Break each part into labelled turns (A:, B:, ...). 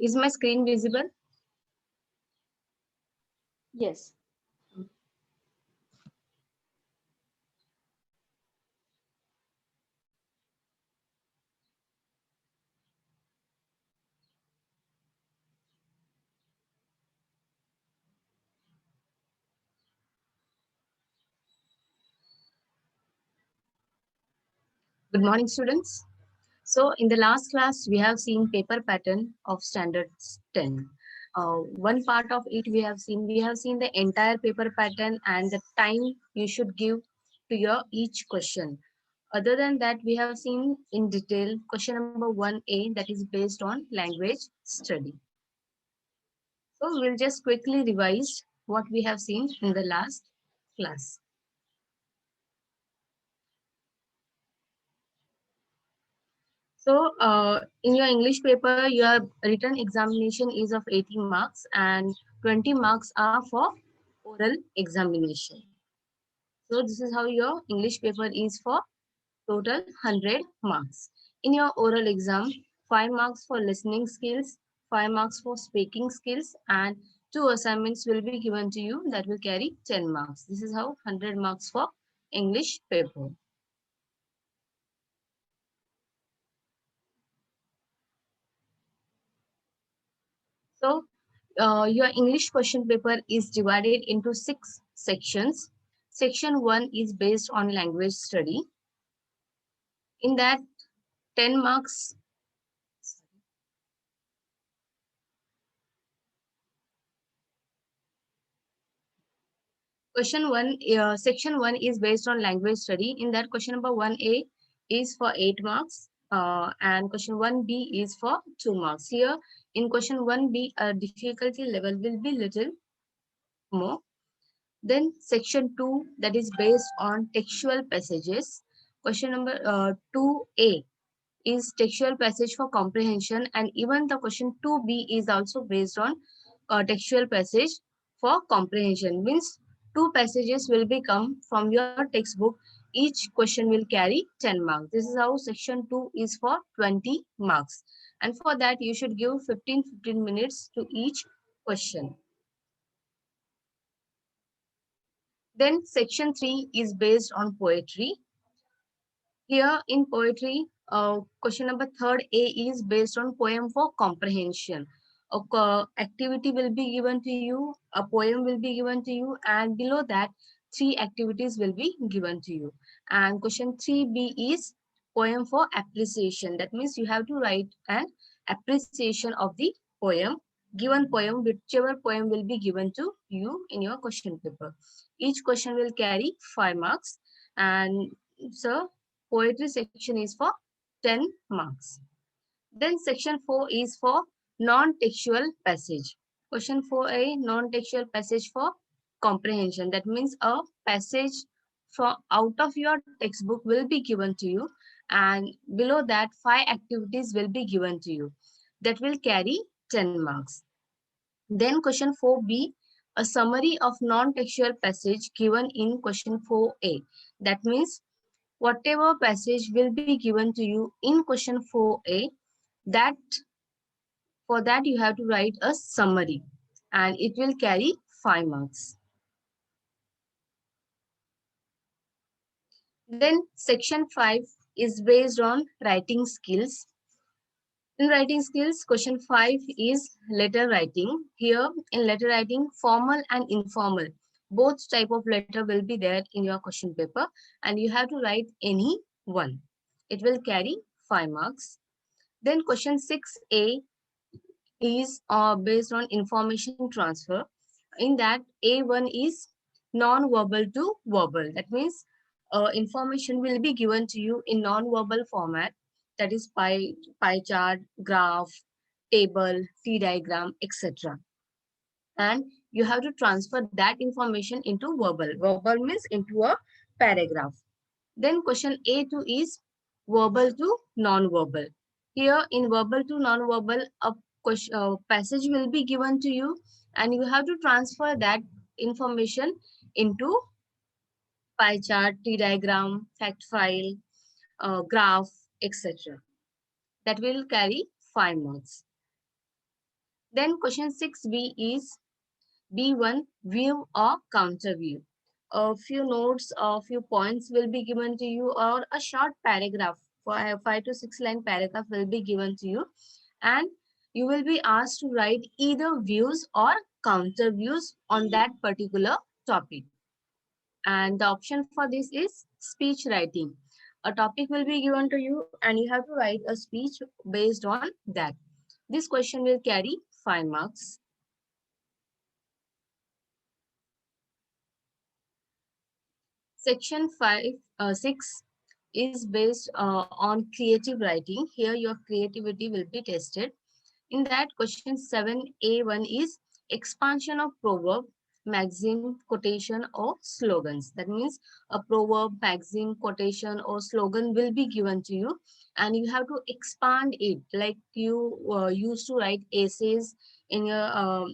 A: Is my screen visible?
B: Yes.
A: Good morning, students. So in the last class, we have seen paper pattern of standards 10. One part of it we have seen the entire paper pattern and the time you should give to your each question. Other than that, we have seen in detail question number 1A that is based on language study. So we'll just quickly revise what we have seen in the last class. So, in your English paper, your written examination is of 80 marks and 20 marks are for oral examination. So, this is how your English paper is for total 100 marks. In your oral exam, 5 marks for listening skills, 5 marks for speaking skills, and 2 assignments will be given to you that will carry 10 marks. This is how 100 marks for English paper. So, your English question paper is divided into 6 sections. Section 1 is based on language study. In that, 10 marks. Section 1 is based on language study. In that, question number 1A is for 8 marks and question 1B is for 2 marks. Here, in question 1B, difficulty level will be little more. Then section 2 that is based on textual passages. Question number 2A is textual passage for comprehension and even the question 2B is also based on textual passage for comprehension. Means two passages will be come from your textbook. Each question will carry 10 marks. This is how section 2 is for 20 marks. And for that you should give 15 minutes to each question. Then section 3 is based on poetry. Here in poetry, question number 3A is based on poem for comprehension. A activity will be given to you, a poem will be given to you, and below that, 3 activities will be given to you. And question 3B is poem for appreciation. That means you have to write an appreciation of the poem, given poem, whichever poem will be given to you in your question paper. Each question will carry 5 marks. And so poetry section is for 10 marks. Then section 4 is for non-textual passage. Question 4A, non-textual passage for comprehension. That means a passage from out of your textbook will be given to you and below that 5 activities will be given to you. That will carry 10 marks. Then question 4B, a summary of non-textual passage given in question 4A. That means whatever passage will be given to you in question 4A, that for that you have to write a summary and it will carry 5 marks. Then section 5 is based on writing skills. In writing skills, question 5 is letter writing. Here in letter writing, formal and informal, both type of letter will be there in your question paper and you have to write any one. It will carry 5 marks. Then question 6A is based on information transfer. In that, A1 is non-verbal to verbal. That means information will be given to you in non-verbal format. That is pie chart, graph, table, T diagram, etc. And you have to transfer that information into verbal. Verbal means into a paragraph. Then question A2 is verbal to non-verbal. Here in verbal to non-verbal, a passage will be given to you and you have to transfer that information into pie chart, T diagram, fact file, graph, etc. That will carry 5 marks. Then question 6b is B1, view or counter view. A few notes, a few points will be given to you, or a short paragraph, 5 to 6 line paragraph will be given to you, and you will be asked to write either views or counter views on that particular topic. And the option for this is speech writing. A topic will be given to you, and you have to write a speech based on that. This question will carry 5 marks. Section 6 is based on creative writing. Here your creativity will be tested. In that, question 7A1 is expansion of proverb, maxim, quotation or slogans. That means a proverb, maxim, quotation or slogan will be given to you, and you have to expand it like you used to write essays in your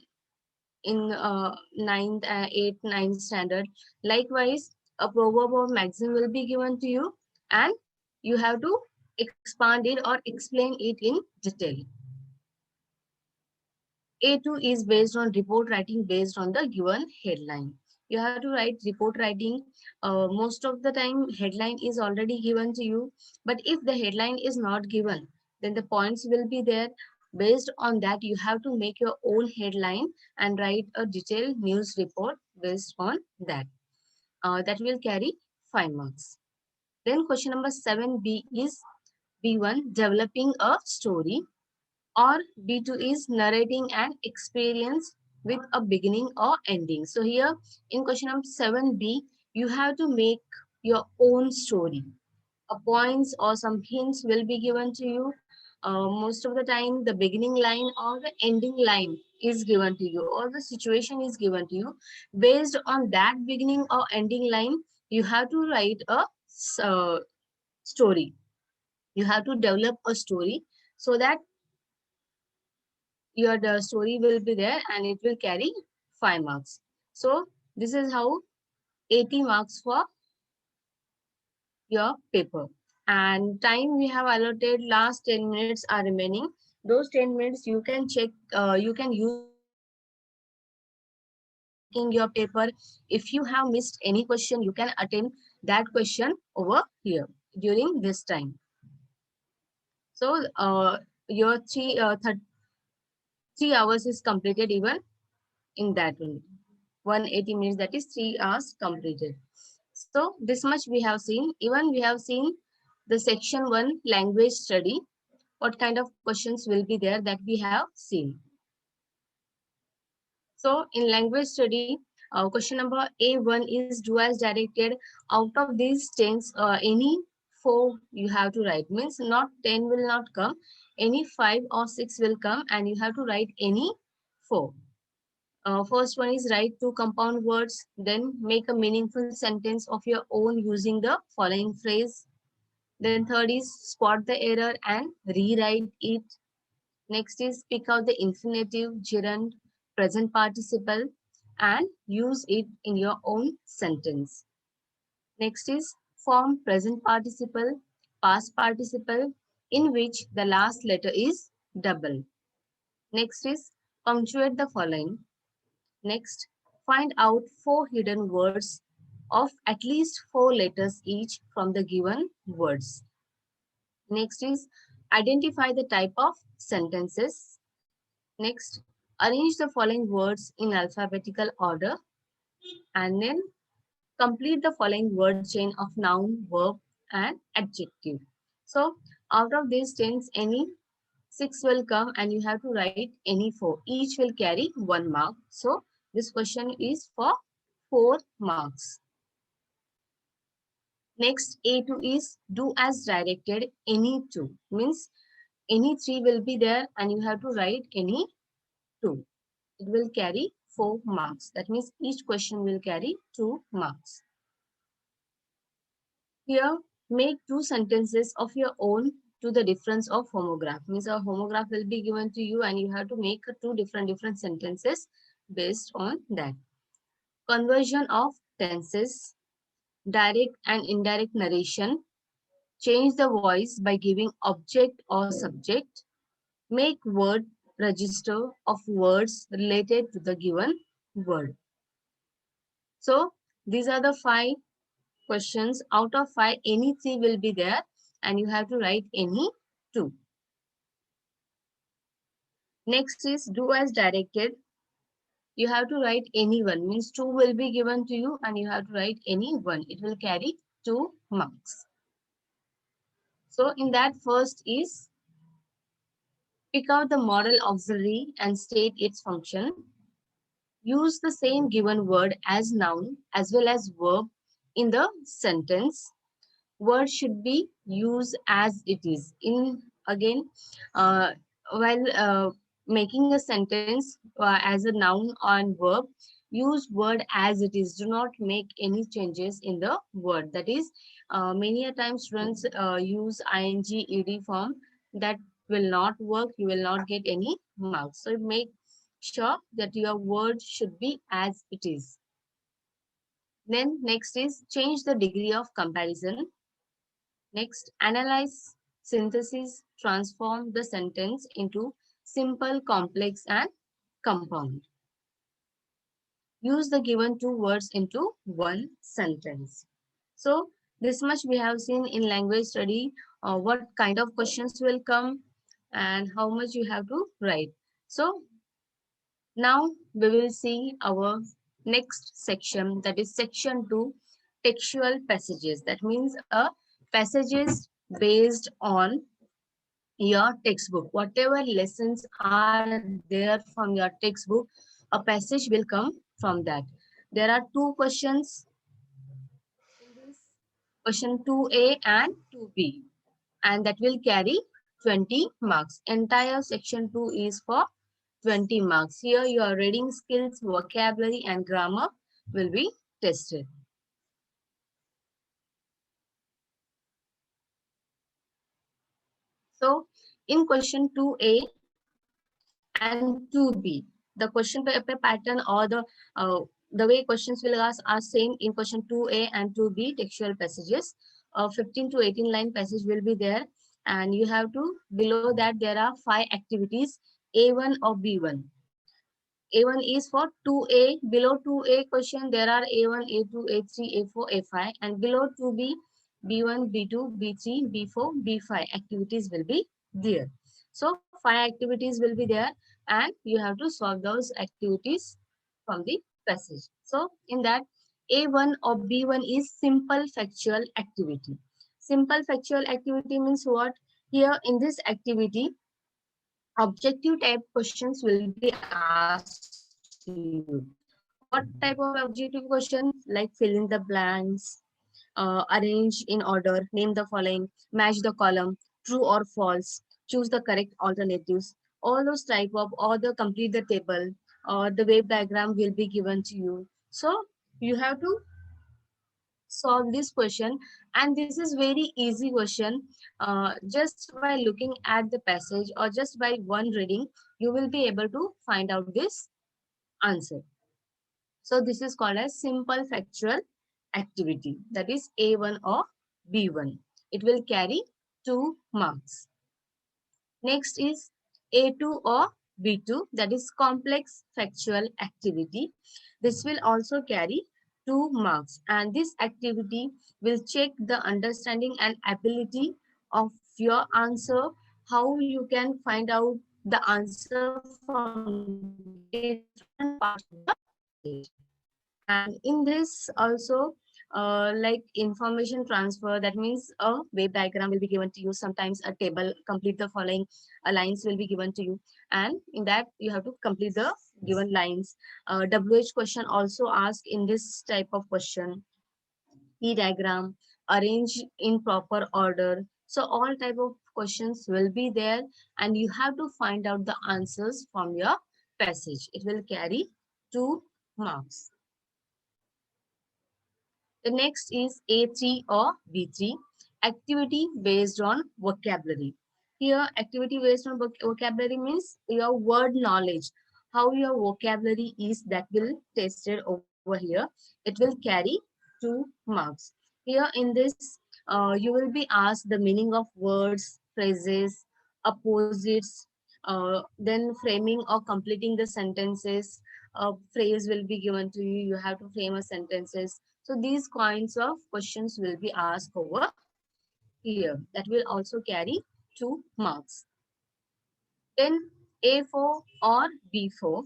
A: ninth, 8th, 9th standard. Likewise, a proverb or maxim will be given to you, and you have to expand it or explain it in detail. A2 is based on report writing based on the given headline. You have to write report writing. Most of the time, headline is already given to you. But if the headline is not given, then the points will be there. Based on that, you have to make your own headline and write a detailed news report based on that. That will carry 5 marks. Then question number 7B is B1, developing a story, or B2 is narrating an experience with a beginning or ending. So here in question number 7B, you have to make your own story. A points or some hints will be given to you. Most of the time, the beginning line or the ending line is given to you, or the situation is given to you. Based on that beginning or ending line, you have to write a story. You have to develop a story so that your the story will be there and it will carry 5 marks. So this is how 80 marks for your paper. And time we have allotted, last 10 minutes are remaining. Those 10 minutes you can check, you can use it for checking your paper. If you have missed any question, you can attend that question over here during this time. So your 3 hours is completed even in that only. 180 minutes, that is 3 hours completed. So this much we have seen. Even we have seen the section 1 language study, what kind of questions will be there, that we have seen. So in language study, question number A1 is do as directed. Out of these 10, any 4 you have to write. Means not 10 will not come. Any 5 or 6 will come and you have to write any 4. First one is write 2 compound words, then make a meaningful sentence of your own using the following phrase. Then third is spot the error and rewrite it. Next is pick out the infinitive, gerund, present participle and use it in your own sentence. Next is form present participle, past participle in which the last letter is double. Next is punctuate the following. Next, find out 4 hidden words of at least 4 letters each from the given words. Next is identify the type of sentences. Next, arrange the following words in alphabetical order. And then complete the following word chain of noun, verb, and adjective. So out of these 10, any 6 will come and you have to write any 4. Each will carry 1 mark. So this question is for 4 marks. Next, A2 is do as directed, any 2. Means any 3 will be there and you have to write any 2. It will carry 4 marks. That means each question will carry 2 marks. Here, make 2 sentences of your own to the difference of homograph. Means a homograph will be given to you and you have to make 2 different sentences based on that. Conversion of tenses, direct and indirect narration, change the voice by giving object or subject, make word register of words related to the given word. So these are the 5 questions. Out of 5, any 3 will be there and you have to write any 2. Next is do as directed. You have to write any one, means 2 will be given to you and you have to write any one. It will carry 2 marks. So in that, first is pick out the model auxiliary and state its function. Use the same given word as noun as well as verb in the sentence. Word should be used as it is. In again, while making a sentence as a noun and verb, use word as it is. Do not make any changes in the word. That is, many a times students use ing ed form. That will not work. You will not get any marks. So make sure that your word should be as it is. Then next is change the degree of comparison. Next, analyze, synthesis, transform the sentence into simple, complex, and compound. Use the given 2 words into one sentence. So, this much we have seen in language study, what kind of questions will come and how much you have to write. So, now we will see our next section, that is section 2, textual passages. That means passages based on your textbook. Whatever lessons are there from your textbook, a passage will come from that. There are 2 questions in this, question 2A and 2B, and that will carry 20 marks. Entire section 2 is for 20 marks. Here your reading skills, vocabulary and grammar will be tested. So in question 2A and 2B, the question paper pattern or the way questions will ask are same in question 2A and 2B, textual passages. 15 to 18 line passage will be there, and you have to, below that there are 5 activities, A1 or B1. A1 is for 2A. Below 2A question, there are A1, A2, A3, A4, A5. And below 2B, B1, B2, B3, B4, B5 activities will be there. So 5 activities will be there and you have to solve those activities from the passage. So in that, A1 or B1 is simple factual activity. Simple factual activity means what? Here in this activity, objective type questions will be asked to you. What type of objective questions? Like fill in the blanks, arrange in order, name the following, match the column, true or false, choose the correct alternatives. All those type of, or the complete the table, or the wave diagram will be given to you. So you have to solve this question, and this is very easy question. Just by looking at the passage or just by one reading, you will be able to find out this answer. So this is called as simple factual activity, that is A1 or B1. It will carry 2 marks. Next is A2 or B2, that is complex factual activity. This will also carry 2 marks, and this activity will check the understanding and ability of your answer, how you can find out the answer from different parts of the passage. And in this also, like information transfer, that means a wave diagram will be given to you, sometimes a table, complete the following lines will be given to you, and in that you have to complete the given lines. WH question also asked in this type of question. T diagram, arrange in proper order. So all type of questions will be there and you have to find out the answers from your passage. It will carry 2 marks. The next is A3 or B3, activity based on vocabulary. Here, activity based on vocabulary means your word knowledge, how your vocabulary is, that will tested over here. It will carry 2 marks. Here in this, you will be asked the meaning of words, phrases, opposites, Then framing or completing the sentences, a phrase will be given to you. You have to frame a sentences. So these kinds of questions will be asked over here. That will also carry 2 marks. Then A4 or B4.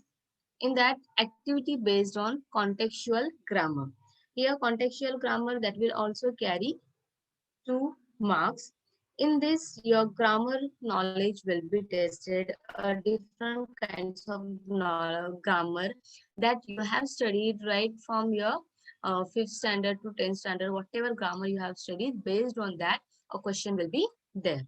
A: In that, activity based on contextual grammar. Here, contextual grammar that will also carry 2 marks. In this, your grammar knowledge will be tested, different kinds of grammar that you have studied right from your 5th standard to 10th standard, whatever grammar you have studied, based on that, a question will be there.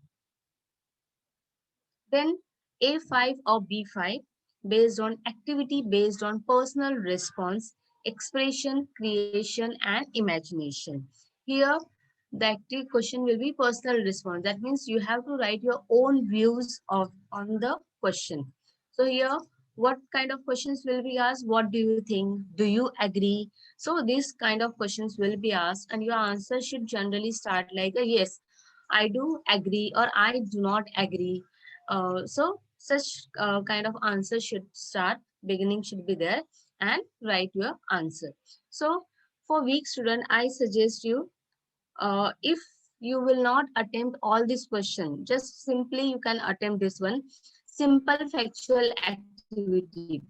A: Then A5 or B5 based on activity based on personal response, expression, creation, and imagination. Here, the active question will be personal response. That means you have to write your own views of on the question. So here, what kind of questions will be asked? What do you think? Do you agree? So this kind of questions will be asked, and your answer should generally start like a yes, I do agree or I do not agree. So such kind of answer should start, beginning should be there, and write your answer. So for weak student, I suggest you, if you will not attempt all this question, just simply you can attempt this one, simple factual activity.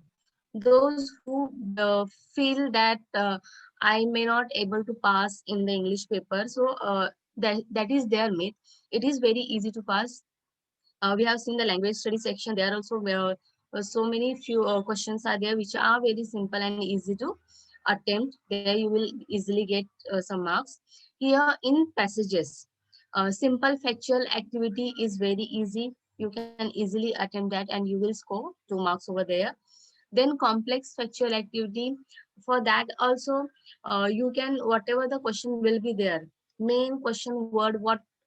A: Those who feel that I may not able to pass in the English paper, so that is their myth. It is very easy to pass. We have seen the language study section. There also where so many few questions are there which are very simple and easy to attempt. There you will easily get some marks. Here in passages, simple factual activity is very easy. You can easily attempt that and you will score 2 marks over there. Then complex factual activity, for that also you can, whatever the question will be there, main question word,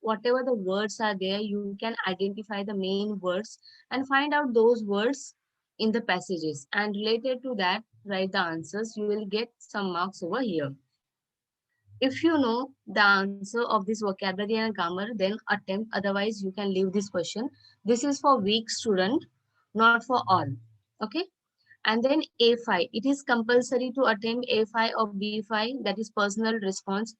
A: whatever the words are there, you can identify the main words and find out those words in the passages, and related to that write the answers. You will get some marks over here. If you know the answer of this vocabulary and grammar, then attempt, otherwise you can leave this question. This is for weak student, not for all. Okay. And then A5, it is compulsory to attempt A5 or B5, that is personal response.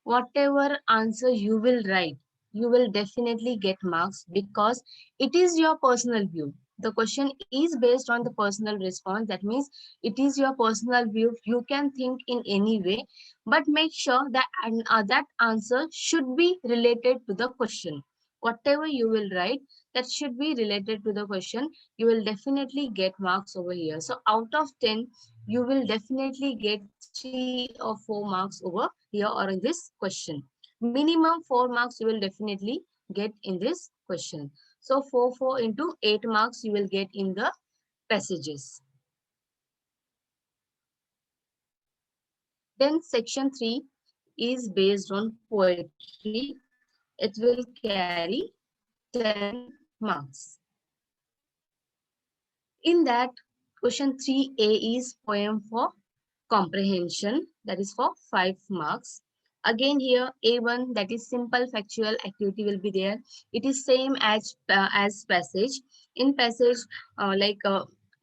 A: Whatever answer you will write, you will definitely get marks because it is your personal view. The question is based on the personal response. That means it is your personal view. You can think in any way, but make sure that that answer should be related to the question. Whatever you will write, that should be related to the question. You will definitely get marks over here. So out of 10, you will definitely get 3 or 4 marks over here or in this question. Minimum 4 marks you will definitely get in this question. So 4 into 8 marks you will get in the passages. Then section 3 is based on poetry. It will carry 10 marks. In that, question 3A is poem for comprehension, that is for 5 marks. Again here A1, that is simple factual activity will be there. It is same as passage. In passage, like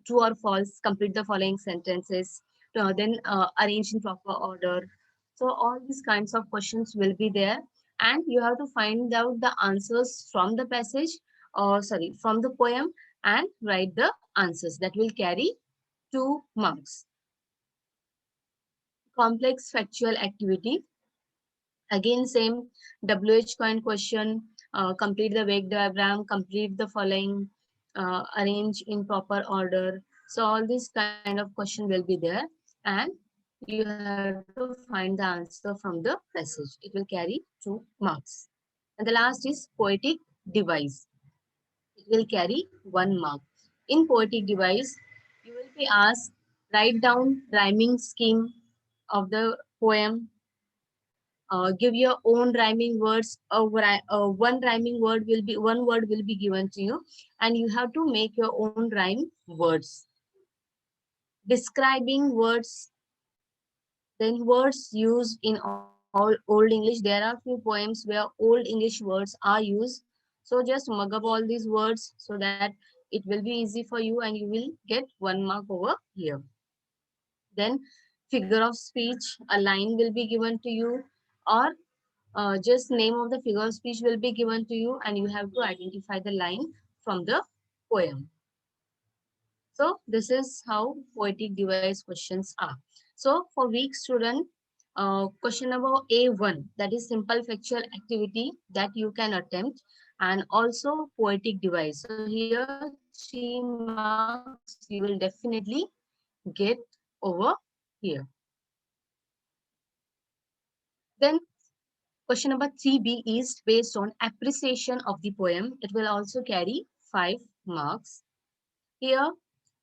A: true or false, complete the following sentences, then arrange in proper order. So all these kinds of questions will be there, and you have to find out the answers from the passage, or sorry, from the poem, and write the answers. That will carry 2 marks. Complex factual activity, again same WH coin question, complete the Venn diagram, complete the following, arrange in proper order. So all these kind of question will be there, and you have to find the answer from the passage. It will carry 2 marks. And the last is poetic device. It will carry 1 mark. In poetic device, you will be asked, write down rhyming scheme of the poem, give your own rhyming words. One word will be given to you, and you have to make your own rhyme words. Describing words, then words used in all old English. There are few poems where old English words are used. So just mug up all these words so that it will be easy for you and you will get 1 mark over here. Then figure of speech, a line will be given to you, or just name of the figure of speech will be given to you and you have to identify the line from the poem. So this is how poetic device questions are. So for weak student, question number A1, that is simple factual activity that you can attempt, and also poetic device. So here 3 marks you will definitely get over here. Then question number 3B is based on appreciation of the poem. It will also carry 5 marks. Here,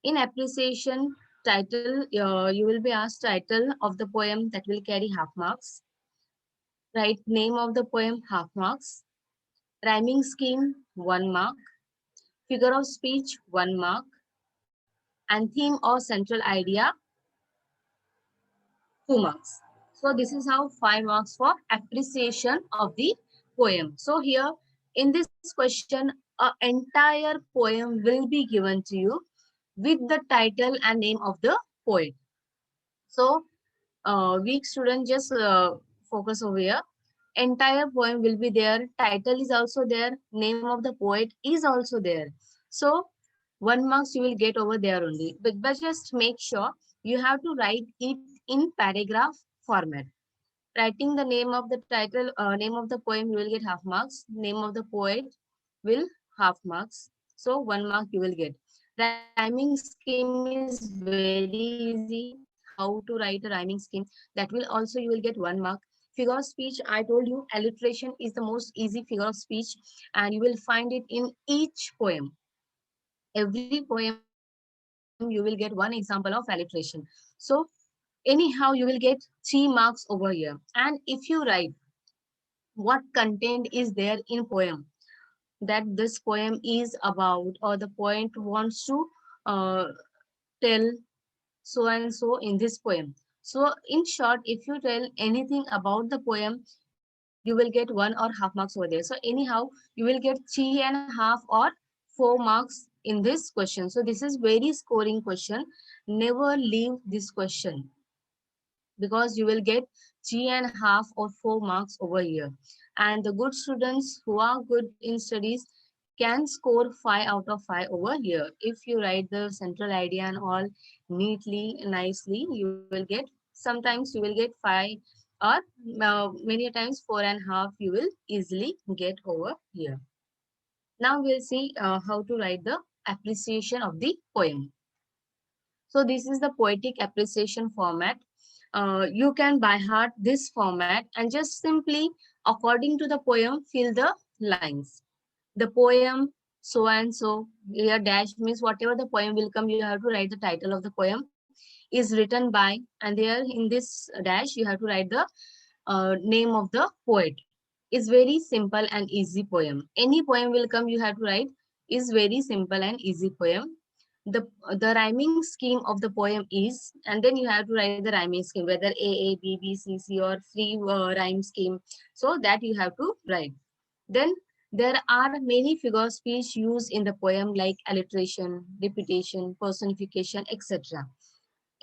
A: in appreciation title, you will be asked title of the poem, that will carry half marks. Write name of the poem, half marks. Rhyming scheme, 1 mark. Figure of speech, 1 mark. And theme or central idea, 2 marks. So this is how 5 marks for appreciation of the poem. So here in this question, an entire poem will be given to you with the title and name of the poet. So weak student, just focus over here. Entire poem will be there. Title is also there. Name of the poet is also there. So 1 marks you will get over there only. But just make sure you have to write it in paragraph format. Writing the name of the title, name of the poem, you will get half marks. Name of the poet will half marks. So 1 mark you will get. Rhyming scheme is very easy. How to write a rhyming scheme, that will also you will get 1 mark. Figure of speech, I told you alliteration is the most easy figure of speech and you will find it in each poem. Every poem you will get 1 example of alliteration. So anyhow you will get 3 marks over here. And if you write what content is there in poem, that this poem is about, or the poet wants to uh, tell so and so in this poem. So in short, if you tell anything about the poem, you will get 1 or half marks over there. So anyhow, you will get 3.5 or 4 marks in this question. So this is very scoring question. Never leave this question, because you will get 3.5 or 4 marks over here. And the good students who are good in studies can score 5 out of 5 over here. If you write the central idea and all neatly, nicely, you will get, sometimes you will get 5, or many times 4.5 you will easily get over here. Now we'll see how to write the appreciation of the poem. So this is the poetic appreciation format. You can by heart this format and just simply according to the poem fill the lines. The poem so and so, here dash means whatever the poem will come, you have to write the title of the poem is written by, and there in this dash you have to write the name of the poet. Is very simple and easy poem. Any poem will come, you have to write is very simple and easy poem. The rhyming scheme of the poem is, and then you have to write the rhyming scheme, whether A, B, B, C, C, or free rhyme scheme. So that you have to write. Then there are many figure of speech used in the poem like alliteration, repetition, personification, etc.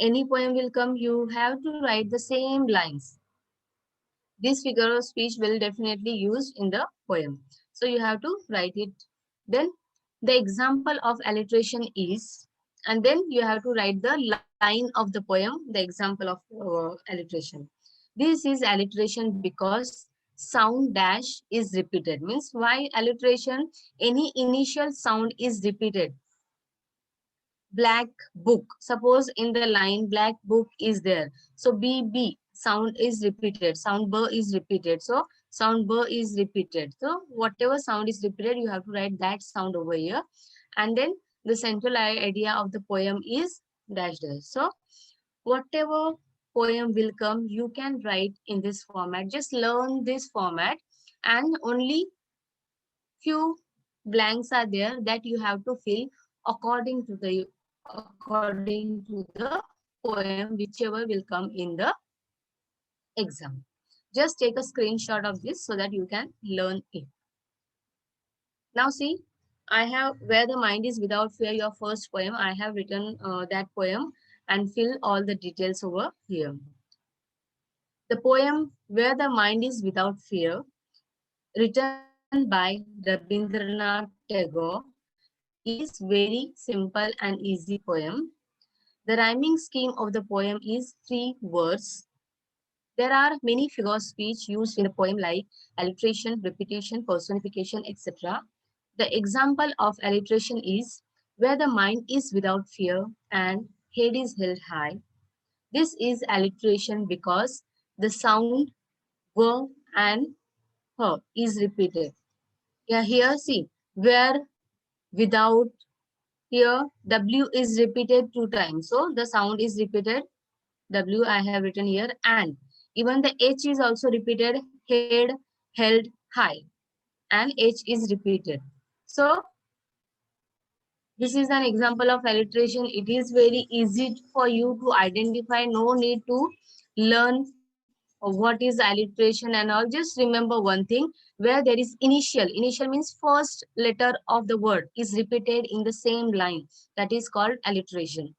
A: Any poem will come, you have to write the same lines. This figure of speech will definitely used in the poem. So you have to write it. Then the example of alliteration is, and then you have to write the line of the poem, the example of alliteration. This is alliteration because sound dash is repeated. Means why alliteration? Any initial sound is repeated. Black book. Suppose in the line black book is there. So B sound is repeated. Sound B is repeated. So sound B is repeated. So whatever sound is repeated, you have to write that sound over here. And then the central idea of the poem is dash dash. So whatever poem will come, you can write in this format. Just learn this format, and only few blanks are there that you have to fill according to the poem, whichever will come in the exam. Just take a screenshot of this so that you can learn it. Now see, I have Where the Mind is Without Fear, your first poem. I have written that poem and fill all the details over here. The poem Where the Mind is Without Fear, written by Rabindranath Tagore, is very simple and easy poem. The rhyming scheme of the poem is three words. There are many figure of speech used in the poem like alliteration, repetition, personification, etc. The example of alliteration is where the mind is without fear and head is held high. This is alliteration because the sound w and h is repeated. Yeah, here see where without, here w is repeated two times. So the sound is repeated. W I have written here, and even the H is also repeated, head held high, and H is repeated. So this is an example of alliteration. It is very easy for you to identify. No need to learn what is alliteration and all. Just remember one thing, where there is initial. Initial means first letter of the word is repeated in the same line. That is called alliteration.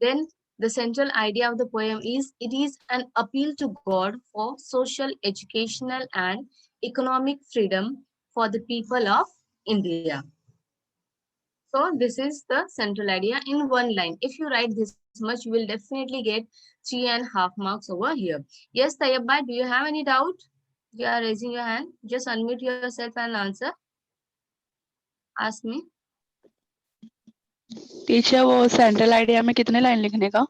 A: Then the central idea of the poem is it is an appeal to God for social, educational, and economic freedom for the people of India. So this is the central idea in one line. If you write this much, you will definitely get 3.5 marks over here. Yes, Tayyab bhai, do you have any doubt? You are raising your hand. Just unmute yourself and answer. Ask me.
B: Teacher वो central idea में कितने line लिखने का?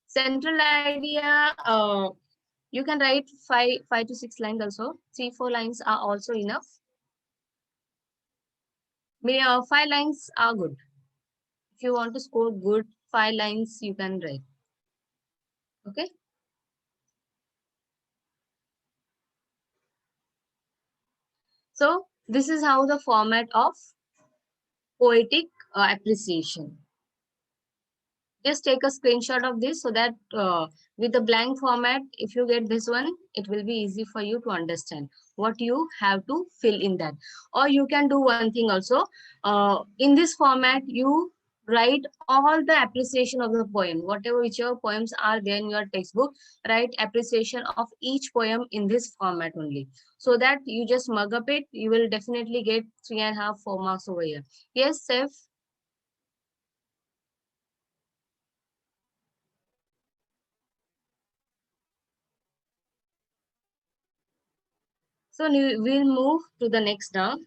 A: Central idea, you can write five to six lines also. 3-4 lines are also enough. 5 lines are good. If you want to score good, 5 lines you can write. Okay. So this is how the format of poetic appreciation. Just take a screenshot of this so that with the blank format, if you get this one, it will be easy for you to understand what you have to fill in that. Or you can do one thing also. In this format, you write all the appreciation of the poem, whatever whichever poems are there in your textbook, write appreciation of each poem in this format only. So that you just mug up it, you will definitely get 3.5, 4 marks over here. Yes, Seth? So we'll move to the next now.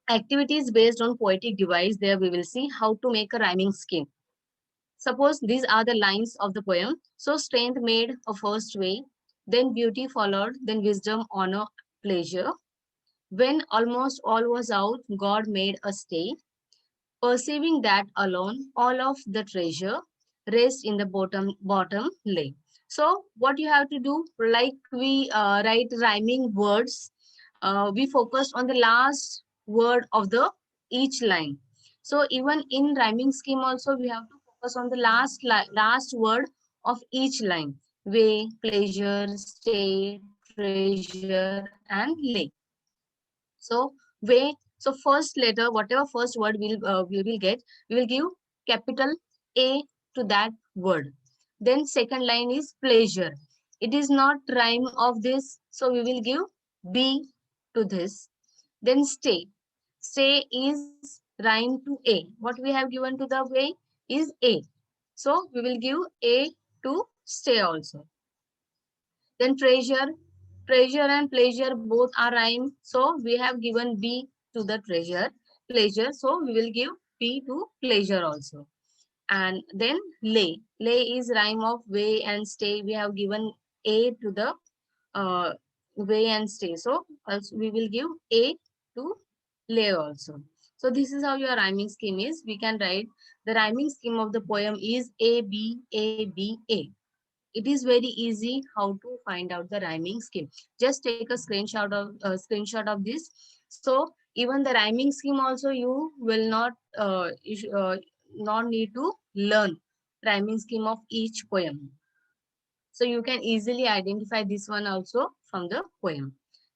A: Activities based on poetic device. There we will see how to make a rhyming scheme. Suppose these are the lines of the poem. So strength made a first way, then beauty followed, then wisdom, honor, pleasure. When almost all was out, God made a stay. Perceiving that alone, all of the treasure rest in the bottom lay. So what you have to do, like we write rhyming words, we focus on the last word of the each line. So even in rhyming scheme also we have to focus on the last word of each line. Way, pleasure, stay, treasure, and lay. So way, so first letter, whatever first word we will get, we will give capital A to that word. Then second line is pleasure. It is not rhyme of this, so we will give B to this. Then stay. Stay is rhyme to A. What we have given to the way is A. So we will give A to stay also. Then treasure, treasure and pleasure both are rhyme. So we have given B to the pleasure. So we will give B to pleasure also. And then lay. Lay is rhyme of way and stay. We have given A to the uh, way and stay. So also we will give A to lay also. So this is how your rhyming scheme is. We can write the rhyming scheme of the poem is A, B, A, B, A. It is very easy how to find out the rhyming scheme. Just take a screenshot of this. So even the rhyming scheme also you will not need to learn rhyming scheme of each poem. So you can easily identify this one also from the poem.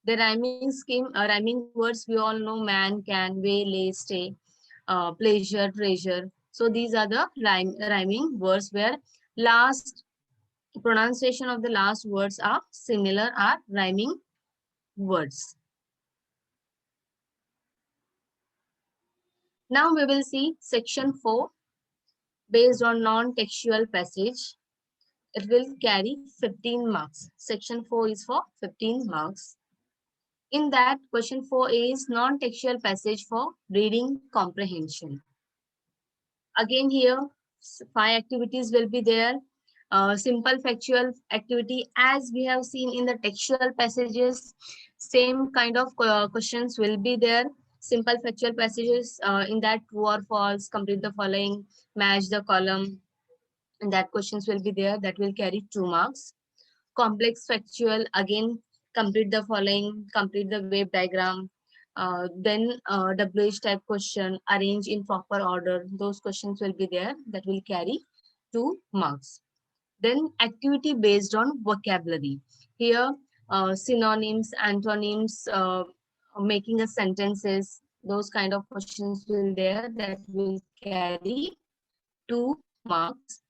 A: The rhyming scheme, rhyming words we all know: man, can, way, lay, stay, pleasure, treasure. So these are the rhyming words where last pronunciation of the last words are similar, are rhyming words. Now we will see section 4 based on non-textual passage. It will carry 15 marks. Section 4 is for 15 marks. In that, question 4 is non-textual passage for reading comprehension. Again here, 5 activities will be there. Simple factual activity, as we have seen in the textual passages, same kind of questions will be there. Simple factual passages, in that true or false, complete the following, match the column, and that questions will be there, that will carry 2 marks. Complex factual, again, complete the following, complete the wave diagram, then WH type question, arrange in proper order. Those questions will be there, that will carry 2 marks. Then activity based on vocabulary. Here, synonyms, antonyms, making a sentences, those kind of questions will there, that will carry 2 marks.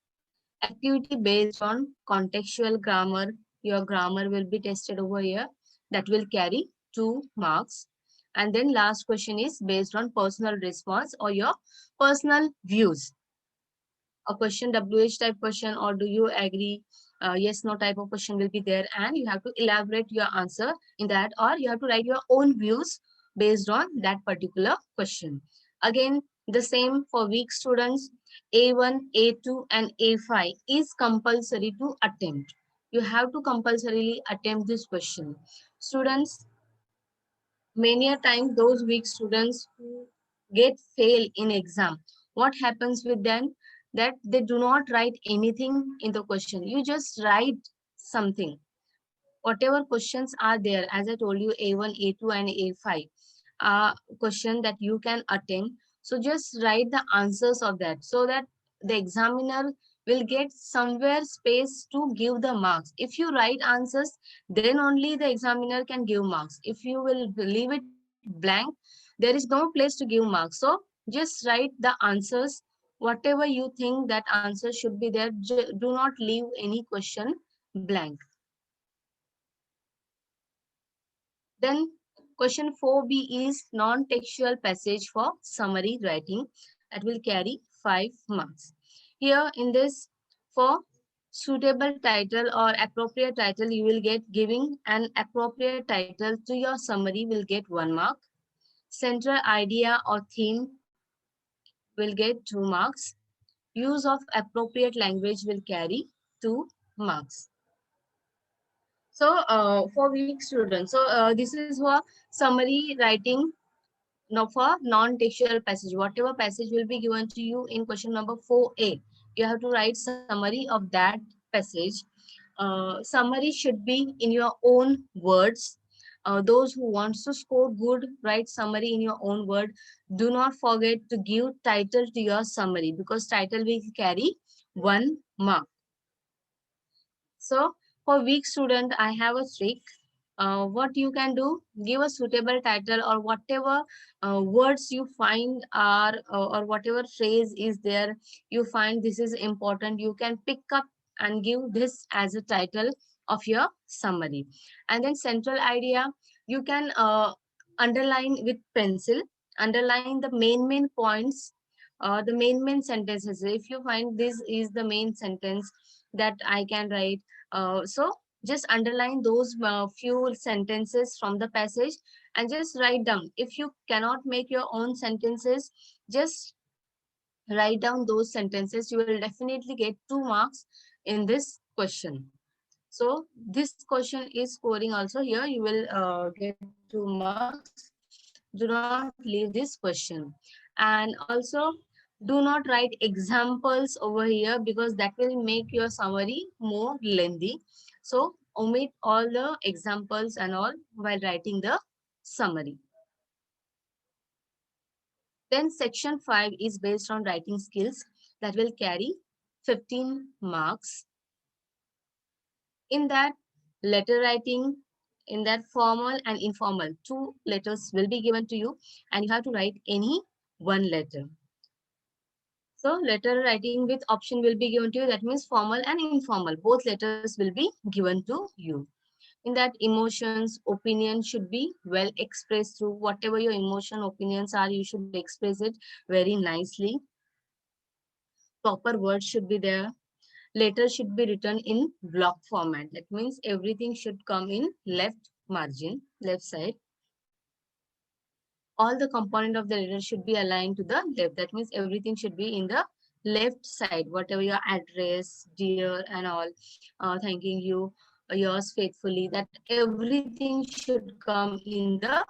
A: Activity based on contextual grammar. Your grammar will be tested over here. That will carry 2 marks. And then last question is based on personal response or your personal views. A question, WH type question, or do you agree, yes, no type of question will be there. And you have to elaborate your answer in that, or you have to write your own views based on that particular question. Again, the same for weak students. A1, A2 and A5 is compulsory to attempt. You have to compulsorily attempt this question. Students, many a time those weak students who get fail in exam, what happens with them? That they do not write anything in the question. You just write something. Whatever questions are there, as I told you, A1, A2 and A5 question that you can attempt. So just write the answers of that, so that the examiner will get somewhere space to give the marks. If you write answers, then only the examiner can give marks. If you will leave it blank, there is no place to give marks. So just write the answers, whatever you think that answer should be there. Do not leave any question blank. Then question 4b is non-textual passage for summary writing, that will carry 5 marks. Here in this, for suitable title or appropriate title, you will get giving an appropriate title to your summary will get 1 mark. Central idea or theme will get 2 marks. Use of appropriate language will carry 2 marks. So for weak students, so this is for summary writing. Now for non-textual passage, whatever passage will be given to you in question number 4a, you have to write summary of that passage. Summary should be in your own words. Those who wants to score good, write summary in your own word. Do not forget to give title to your summary, because title will carry 1 mark. So for weak student, I have a trick. What you can do, give a suitable title, or whatever words you find are, or whatever phrase is there, you find this is important, you can pick up and give this as a title of your summary. And then central idea, you can underline with pencil, underline the main points, the main sentences. If you find this is the main sentence that I can write, so just underline those few sentences from the passage and just write down. If you cannot make your own sentences, just write down those sentences. You will definitely get 2 marks in this question. So this question is scoring also. Here you will get 2 marks. Do not leave this question. And also, do not write examples over here, because that will make your summary more lengthy. So omit all the examples and all while writing the summary. Then section 5 is based on writing skills, that will carry 15 marks. In that, letter writing, In that, formal and informal, two letters will be given to you, and you have to write any one letter. So letter writing with option will be given to you. That means formal and informal. Both letters will be given to you. In that, emotions, opinion should be well expressed through whatever your emotion, opinions are. You should express it very nicely. Proper words should be there. Letter should be written in block format. That means everything should come in left margin, left side. All the component of the letter should be aligned to the left. That means everything should be in the left side, whatever your address, dear, and all, thanking you, yours faithfully, that everything should come in the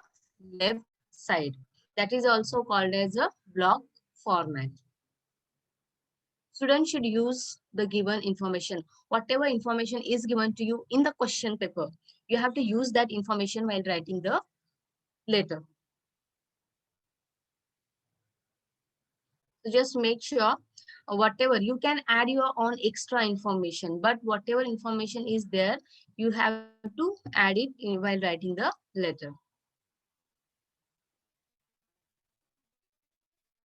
A: left side. That is also called as a block format. Students should use the given information. Whatever information is given to you in the question paper, you have to use that information while writing the letter. So just make sure whatever you can add your own extra information, but whatever information is there, you have to add it while writing the letter.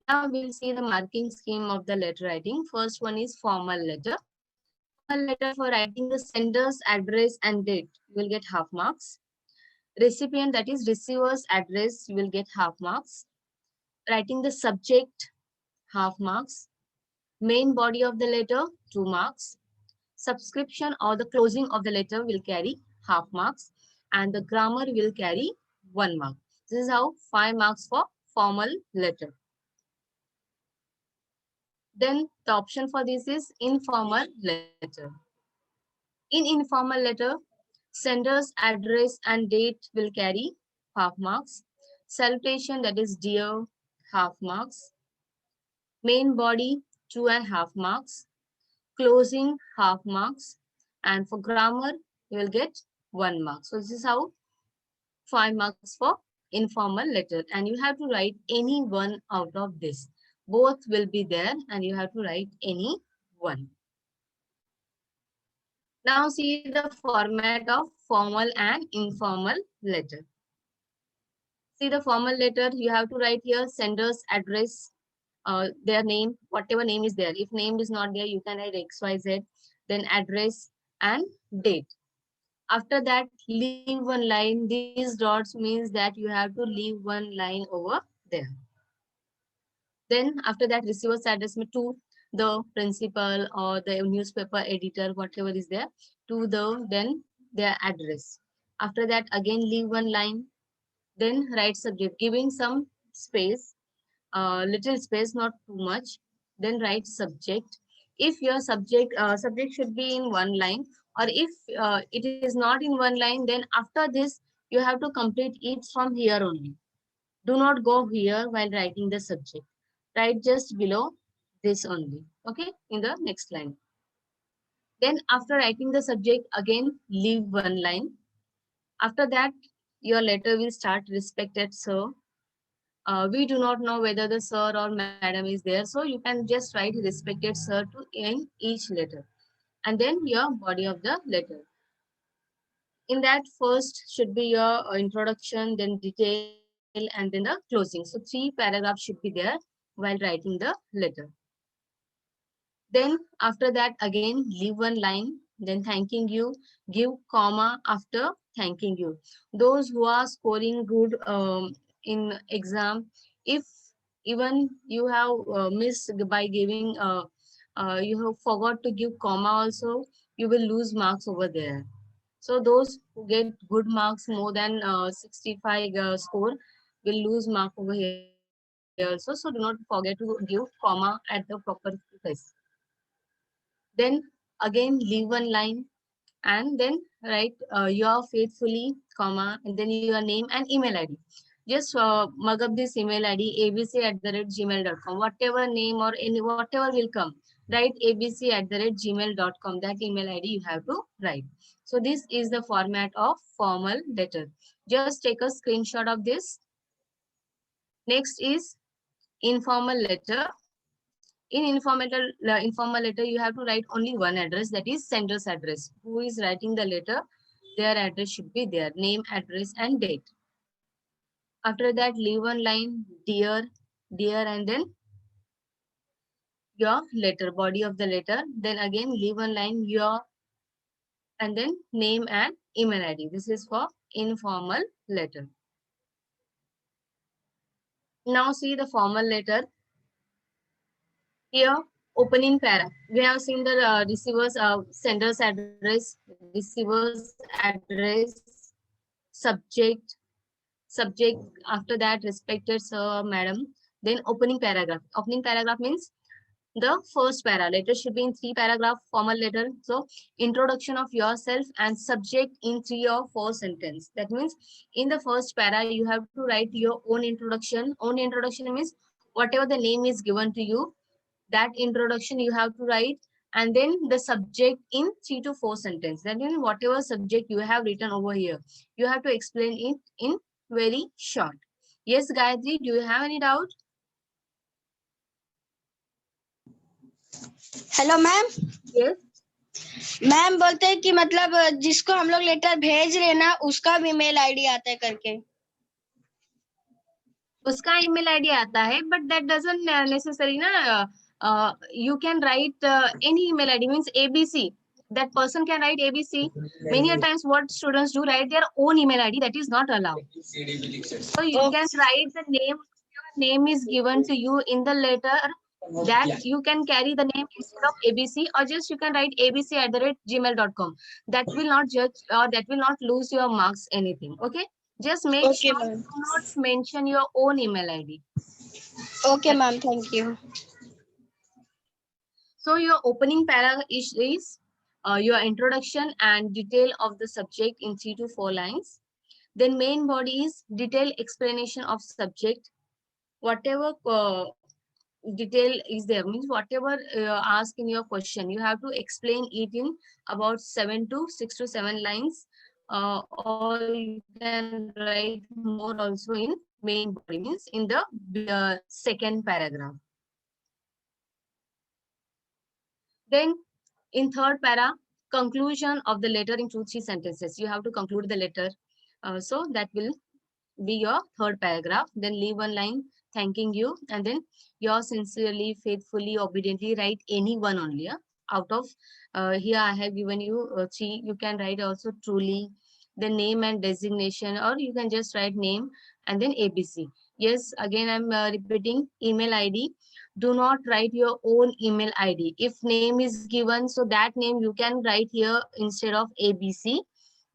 A: Now we'll see the marking scheme of the letter writing. First one is formal letter. Formal letter, for writing the sender's address and date, you will get half marks. Recipient, that is receiver's address, you will get half marks. Writing the subject, half marks. Main body of the letter, 2 marks. Subscription or the closing of the letter will carry half marks, and the grammar will carry 1 mark. This is how 5 marks for formal letter. Then the option for this is informal letter. In informal letter, sender's address and date will carry half marks. Salutation, that is dear, half marks. Main body, 2.5 marks. Closing, half marks. And for grammar, you will get 1 mark. So this is how 5 marks for informal letter. And you have to write any one out of this. Both will be there and you have to write any one. Now see the format of formal and informal letter. See the formal letter, you have to write here sender's address, their name, whatever name is there. If name is not there, you can write XYZ, then address and date. After that, leave one line. These dots means that you have to leave one line over there. Then after that, receiver's address to the principal or the newspaper editor, whatever is there, to the then their address. After that, again leave one line. Then write subject, giving some space, little space, not too much. Then write subject. If your subject should be in one line, or if it is not in one line, then after this you have to complete it from here only. Do not go here while writing the subject. Write just below this only. Okay, in the next line. Then after writing the subject, again leave one line. After that, your letter will start, respected sir. We do not know whether the sir or madam is there, so you can just write respected sir to in each letter. And then your body of the letter. In that, first should be your introduction, then detail, and then the closing. So 3 paragraphs should be there while writing the letter. Then after that, again leave one line, then thanking you, give comma after thanking you. Those who are scoring good in exam, if even you have missed by giving, you have forgot to give comma also, you will lose marks over there. So those who get good marks more than 65 score will lose mark over here also. So do not forget to give comma at the proper place. Then again leave one line and then write your faithfully comma and then your name and email ID. Just mug up this email ID abc@gmail.com. Whatever name or any whatever will come, write abc@gmail.com. That email ID you have to write. So this is the format of formal letter. Just take a screenshot of this. Next is informal letter. In informal letter, you have to write only one address, that is sender's address. Who is writing the letter? their address should be there, name, address, and date. After that, leave one line, dear, and then your letter, body of the letter. Then again, leave one line, your, and then name and email ID. This is for informal letter. Now see the formal letter. Here, opening para. We have seen the receiver's sender's address, receiver's address, subject, after that, respected sir, madam. Then opening paragraph. Opening paragraph means the first para. Letter should be in 3 paragraph, formal letter. So introduction of yourself and subject in 3 or 4 sentence. That means in the first para, you have to write your own introduction. Own introduction means whatever the name is given to you, that introduction you have to write, and then the subject in 3 to 4 sentences. That means whatever subject you have written over here, you have to explain it in very short. Yes, Gayatri, do you have any doubt?
C: Hello ma'am.
A: Yes.
C: Ma'am बोलते हैं कि मतलब जिसको हम लोग letter भेज रहे ना उसका भी मेल आईडी आता है करके।
A: उसका ईमेल आईडी आता है, but that doesn't necessary ना. You can write any email ID, means ABC. That person can write ABC. Many a times what students do, write their own email ID. That is not allowed. So you can write the name. Your name is given to you in the letter. That you can carry the name instead of ABC, or just you can write abc@gmail.com. That will not judge, or that will not lose your marks anything. Okay. Just make
C: Okay,
A: sure
C: ma'am.
A: do not mention your own email ID.
C: Okay, ma'am. Thank you.
A: So your opening paragraph is your introduction and detail of the subject in 3 to 4 lines. Then main body is detailed explanation of subject. Whatever detail is there, means whatever ask in your question, you have to explain it in about 6 to 7 lines. Or you can write more also in main body, means in the second paragraph. Then in third para, conclusion of the letter in 2-3 sentences. You have to conclude the letter. So that will be your third paragraph. Then leave one line thanking you, and then your sincerely, faithfully, obediently, write any one only. Out of here I have given you 3. You can write also truly, the name and designation, or you can just write name and then ABC. Yes, again I'm repeating, email ID. Do not write your own email ID. If name is given, so that name you can write here instead of ABC,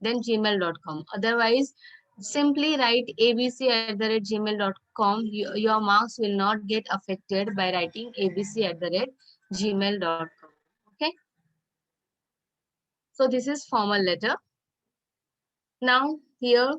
A: then gmail.com. Otherwise, simply write abc@gmail.com. Your marks will not get affected by writing abc@gmail.com. Okay. So this is formal letter. Now here,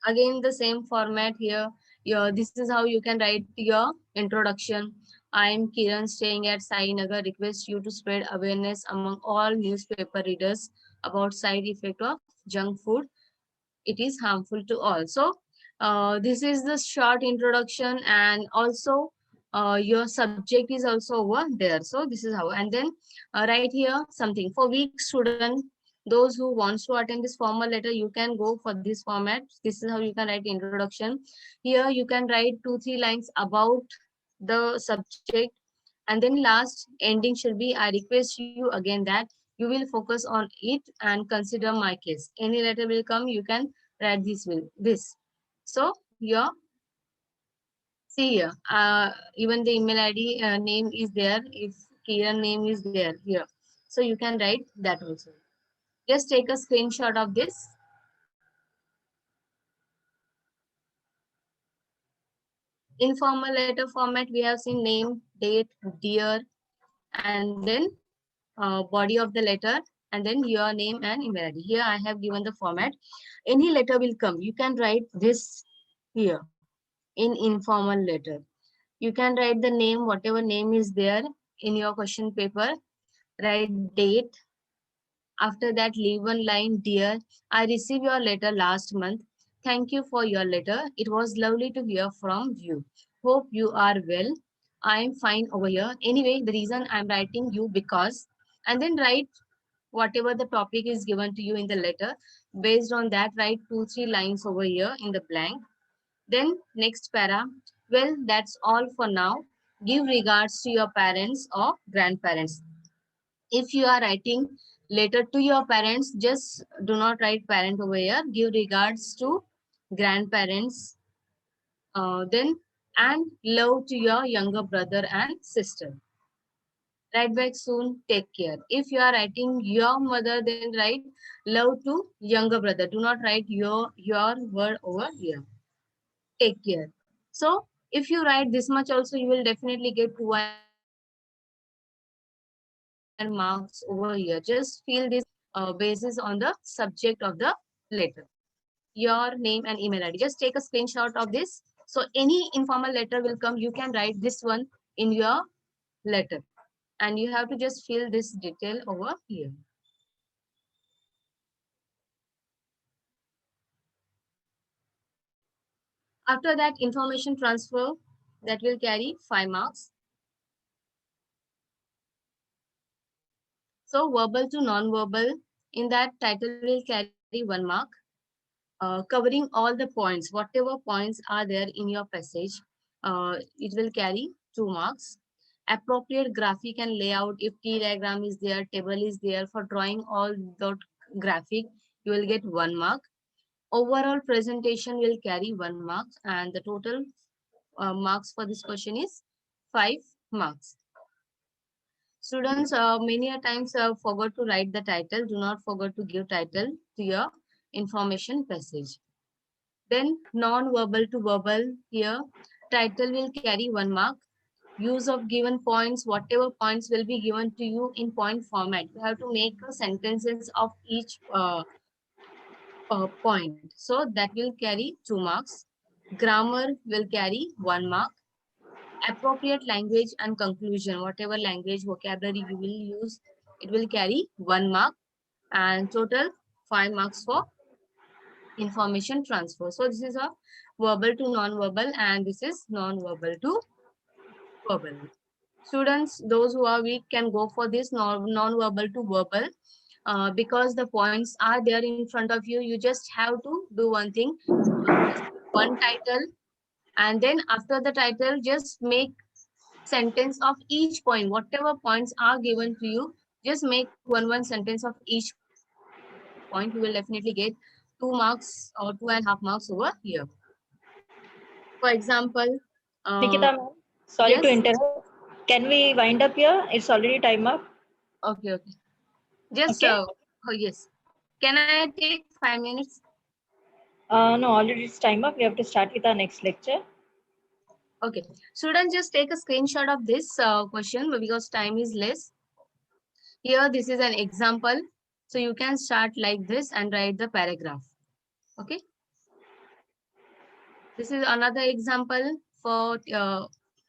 A: again the same format here. This is how you can write your introduction. I am Kiran, staying at Sai Nagar. Request you to spread awareness among all newspaper readers about side effect of junk food. It is harmful to all. So this is the short introduction, and also your subject is also over there. So this is how, and then right here something for weak student, those who wants to attend this formal letter, you can go for this format. This is how you can write introduction. Here you can write 2-3 lines about the subject, and then last ending should be, I request you again that you will focus on it and consider my case. Any letter will come, you can write this. So your, see here, even the email ID name is there. If Kiran name is there here, so you can write that also. Just take a screenshot of this. Informal letter format, we have seen name, date, dear, and then body of the letter, and then your name and email ID. Here I have given the format. Any letter will come, you can write this here in informal letter. You can write the name, whatever name is there in your question paper. Write date. After that, leave one line, dear, I received your letter last month. Thank you for your letter. It was lovely to hear from you. Hope you are well. I am fine over here. Anyway, the reason I'm writing you because, and then write whatever the topic is given to you in the letter. Based on that, write 2-3 lines over here in the blank. Then next para, well, that's all for now. Give regards to your parents or grandparents. If you are writing letter to your parents, just do not write parent over here. Give regards to grandparents. Then and love to your younger brother and sister. Write back soon. Take care. If you are writing your mother, then write love to younger brother. Do not write your word over here. Take care. So if you write this much also, you will definitely get 2 marks over here. Just fill this basis on the subject of the letter. Your name and email ID. Just take a screenshot of this. So any informal letter will come. You can write this one in your letter. And you have to just fill this detail over here. After that, information transfer, that will carry 5 marks. So verbal to non-verbal, in that title will carry 1 mark. Covering all the points, whatever points are there in your passage, it will carry 2 marks. Appropriate graphic and layout, if T diagram is there, table is there, for drawing all the graphic, you will get 1 mark. Overall presentation will carry 1 mark, and the total marks for this question is 5 marks. Students, many a times forgot to write the title. Do not forget to give title to your information passage. Then non-verbal to verbal, here title will carry 1 mark. Use of given points, whatever points will be given to you in point format. You have to make sentences of each point. So that will carry 2 marks. Grammar will carry 1 mark. Appropriate language and conclusion, whatever language, vocabulary you will use, it will carry 1 mark. And total 5 marks for information transfer. So this is a verbal to non-verbal, and this is non-verbal to verbal. Students, those who are weak can go for this non-verbal to verbal. Because the points are there in front of you, you just have to do one thing. Just one title, and then after the title, just make sentence of each point. Whatever points are given to you, just make one sentence of each point. You will definitely get 2 marks or 2.5 marks over here. For example,
D: Nikita, ma'am, sorry to
A: yes,
D: interrupt. Can we wind up here? It's already time up.
A: okay. Just
D: Okay.
A: oh yes. Can I take 5 minutes?
D: No, already it's time up. We have to start with our next lecture.
A: Okay. Students, just take a screenshot of this question because time is less. Here, this is an example. So you can start like this and write the paragraph. Okay. This is another example for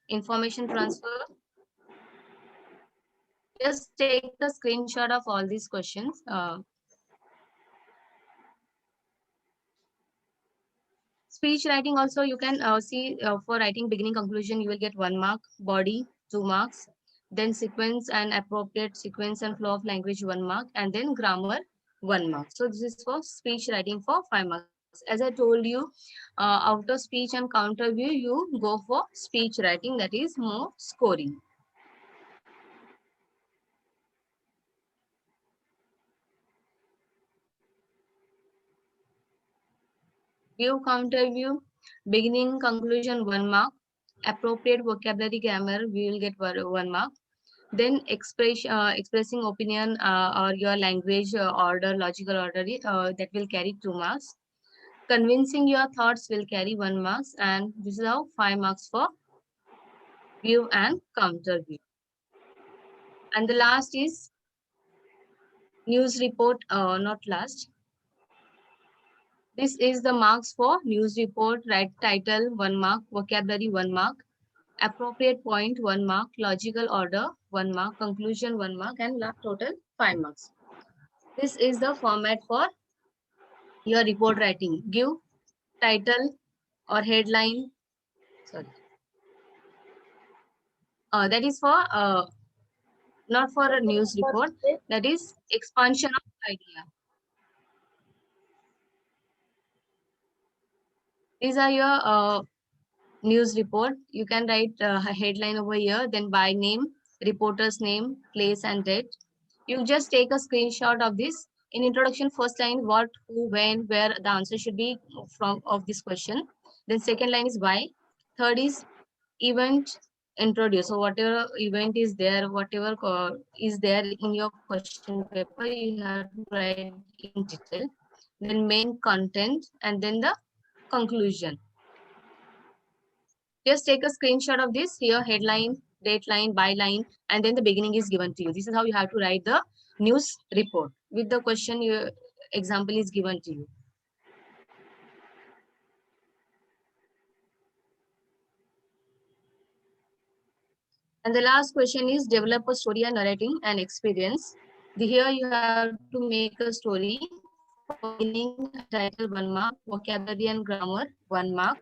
A: information transfer. Just take a screenshot of all these questions. Speech writing also you can see for writing beginning conclusion you will get 1 mark, body 2 marks, then sequence and appropriate sequence and flow of language 1 mark, and then grammar 1 mark. So this is for speech writing for 5 marks. As I told you, out of speech and counter view you go for speech writing, that is more scoring. View counter view, beginning conclusion 1 mark, appropriate vocabulary grammar we will get 1 mark. Then expressing opinion or your language order, logical order, that will carry 2 marks. Convincing your thoughts will carry 1 marks, and this is how 5 marks for view and counter view. And the last is news report, not last. This is the marks for news report. Write title 1 mark, vocabulary 1 mark, appropriate point 1 mark, logical order 1 mark, conclusion 1 mark, and total 5 marks. This is the format for your report writing. Give title or headline. Sorry. That is for not for a news report. That is expansion of idea. These are your news report. You can write a headline over here, then by name, reporter's name, place and date. You just take a screenshot of this. In introduction, first line, what, who, when, where, the answer should be from of this question. Then second line is why. Third is event introduce. So whatever event is there, whatever is there in your question paper, you have to write in detail. Then main content and then the conclusion. Just take a screenshot of this here, headline, date line, byline, and then the beginning is given to you. This is how you have to write the news report with the question your example is given to you. And the last question is develop a story and narrating and experience. Here you have to make a story. For beginning, title 1 mark, vocabulary and grammar 1 mark,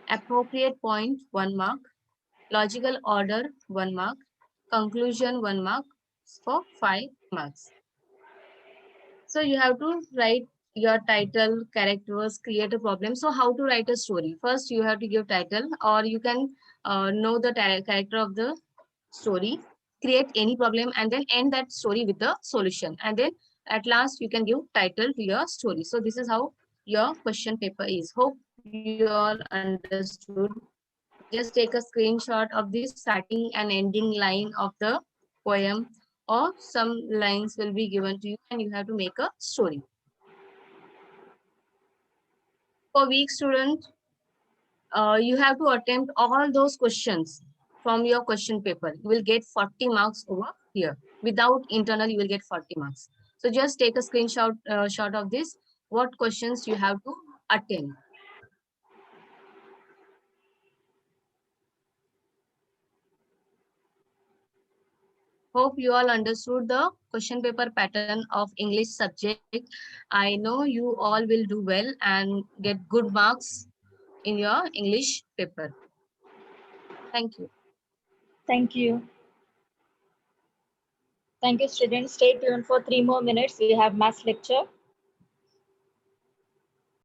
A: appropriate point 1 mark, logical order 1 mark, conclusion 1 mark for 5 marks. So you have to write your title, characters, create a problem. So how to write a story? First, you have to give title, or you can know the character of the story, create any problem, and then end that story with the solution. And then at last, you can give title to your story. So this is how your question paper is. Hope you all understood. Just take a screenshot of this starting and ending line of the poem, or some lines will be given to you and you have to make a story. For weak student, you have to attempt all those questions from your question paper. You will get 40 marks over here. Without internal, you will get 40 marks. So just take a screenshot shot of this, what questions you have to attempt. Hope you all understood the question paper pattern of English subject. I know you all will do well and get good marks in your English paper. Thank you.
D: Thank you. Thank you, students. Stay tuned for 3 more minutes. We have maths lecture.